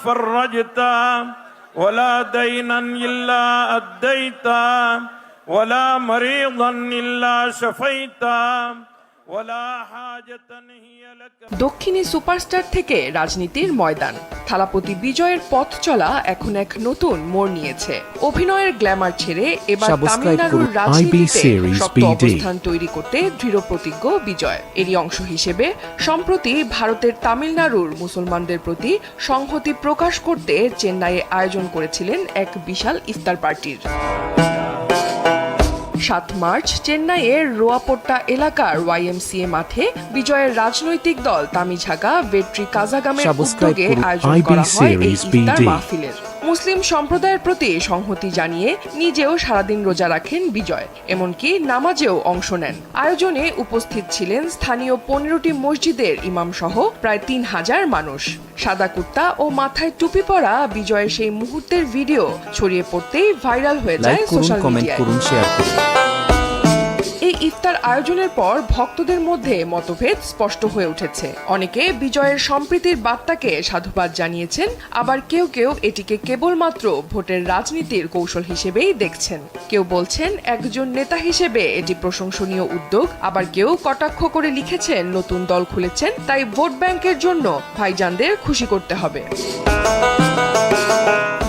فرجتا ولا دينا إلا أديتا ولا مريضا إلا شفيتا ولا حاجة هي لك। দক্ষিণী সুপারস্টার থেকে রাজনীতির ময়দান, থালাপতি বিজয়ের পথ চলা এখন এক নতুন মোড় নিয়েছে। অভিনয়ের গ্ল্যামার ছেড়ে এবার তামিলনাড়ুর রাজনীতিতে শক্ত অবস্থান তৈরি করতে দৃঢ় প্রতিজ্ঞ বিজয়। এরই অংশ হিসেবে সম্প্রতি ভারতের তামিলনাড়ুর মুসলমানদের প্রতি সংহতি প্রকাশ করতে চেন্নাইয়ে আয়োজন করেছিলেন এক বিশাল ইফতার পার্টির। ৭ মার্চ চেন্নাইয়ের রোয়াপোট্টা এলাকার YMCA মাঠে বিজয়ের রাজনৈতিক দল তামিঝাগা ভেট্রি কাজাগামের উদ্যোগে আয়োজন করা হয় এই ইফতার মাহফিলের। মুসলিম সম্প্রদায়ের প্রতি সংহতি জানিয়ে নিজেও সারাদিন রোজা রাখেন বিজয়, এমনকি নামাজেও অংশ নেন। আয়োজনে উপস্থিত ছিলেন স্থানীয় ১৫টি মসজিদের ইমাম সহ প্রায় ৩,০০০ মানুষ। সাদা কুর্তা ও মাথায় টুপি পরা বিজয়ের সেই মুহূর্তের ভিডিও ছড়িয়ে পড়তেই ভাইরাল হয়ে যায় সোশ্যাল মিডিয়ায়। এই ইফতার আয়োজনের পর ভক্তদের মধ্যে মতভেদ স্পষ্ট হয়ে উঠেছে। অনেকে বিজয়ের সম্প্রীতির বার্তাকে সাধুবাদ জানিয়েছেন, আবার কেউ কেউ এটিকে কেবলমাত্র ভোটের রাজনীতির কৌশল হিসেবেই দেখছেন। কেউ বলছেন একজন নেতা হিসেবে এটি প্রশংসনীয় উদ্যোগ, আবার কেউ কটাক্ষ করে লিখেছেন নতুন দল খুলেছেন, তাই ভোট ব্যাংকের জন্য ভাইজানদের খুশি করতে হবে।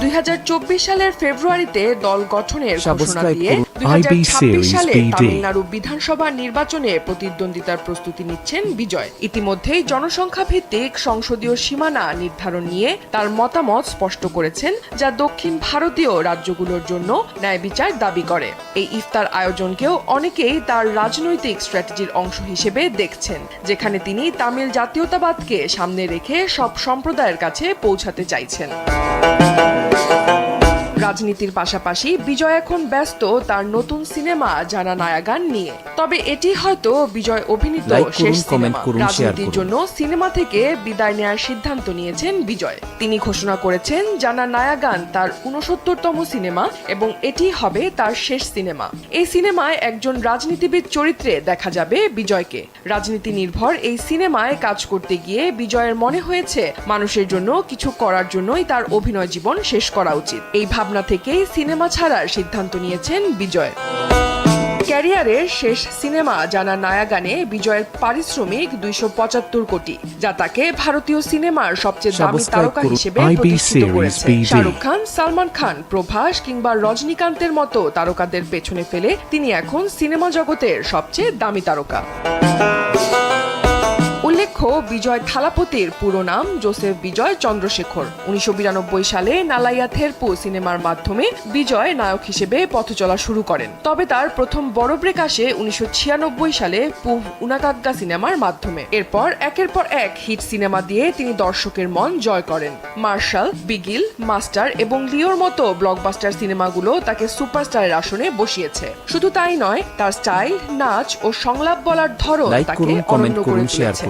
২০২৪ সালের ফেব্রুয়ারিতে দল গঠনের ঘোষণা দিয়ে ২০২৬ সালে তামিলনাড়ু বিধানসভা নির্বাচনে প্রতিদ্বন্দ্বিতার প্রস্তুতি নিচ্ছেন বিজয়। ইতিমধ্যেই জনসংখ্যা ভিত্তিক সংসদীয় সীমানা নির্ধারণ নিয়ে তার মতামত স্পষ্ট করেছেন, যা দক্ষিণ ভারতীয় রাজ্যগুলোর জন্য ন্যায় বিচার দাবি করে। এই ইফতার আয়োজনকেও অনেকেই তার রাজনৈতিক স্ট্র্যাটেজির অংশ হিসেবে দেখছেন, যেখানে তিনি তামিল জাতীয়তাবাদকে সামনে রেখে সব সম্প্রদায়ের কাছে পৌঁছাতে চাইছেন। রাজনীতির পাশাপাশি বিজয় এখন ব্যস্ত তার নতুন সিনেমা জানা নায়াগান নিয়ে। তবে এটি হয়তো বিজয় অভিনীত শেষ সিনেমা। রাজনীতির জন্য সিনেমা থেকে বিদায় নেওয়ার সিদ্ধান্ত নিয়েছেন বিজয়। তিনি ঘোষণা করেছেন জানা নায়াগান তার ৬৯তম সিনেমা এবং এটি হবে তার শেষ সিনেমা। এই সিনেমায় একজন রাজনীতিবিদ চরিত্রে দেখা যাবে বিজয়কে। রাজনীতি নির্ভর এই সিনেমায় কাজ করতে গিয়ে বিজয়ের মনে হয়েছে মানুষের জন্য কিছু করার জন্যই তার অভিনয় জীবন শেষ করা উচিত। এই ভাবনা থেকেই সিনেমা ছাড়ার সিদ্ধান্ত নিয়েছেন বিজয়। ক্যারিয়ারের শেষ সিনেমা জানা নায়াগানে বিজয়ের পারিশ্রমিক ২৭৫ কোটি, যা তাকে ভারতীয় সিনেমার সবচেয়ে দামি তারকা হিসেবে প্রতিষ্ঠিত করেছে। শাহরুখ খান, সালমান খান, প্রভাস কিংবা রজনীকান্তের মতো তারকাদের পেছনে ফেলে তিনি এখন সিনেমা জগতের সবচেয়ে দামি তারকা। উল্লেখ্য, বিজয় থালাপতির পুরো নাম জোসেফ বিজয় চন্দ্রশেখর। ১৯৯২ সালে নালাইয়া থেরপু সিনেমার মাধ্যমে বিজয় নায়ক হিসেবে পথ চলা শুরু করেন। তবে তার প্রথম বড় ব্রেক আসে ১৯৯৬ সালে পুভ উনাকাগ্গা সিনেমার মাধ্যমে। এরপর একের পর এক হিট সিনেমা দিয়ে তিনি দর্শকের মন জয় করেন। মার্শাল, বিগিল, মাস্টার এবং লিওর মতো ব্লকবাস্টার সিনেমাগুলো তাকে সুপারস্টারের আসনে বসিয়েছে। শুধু তাই নয়, তার স্টাইল, নাচ ও সংলাপ বলার ধরন তাকে অনন্য করে তুলেছে।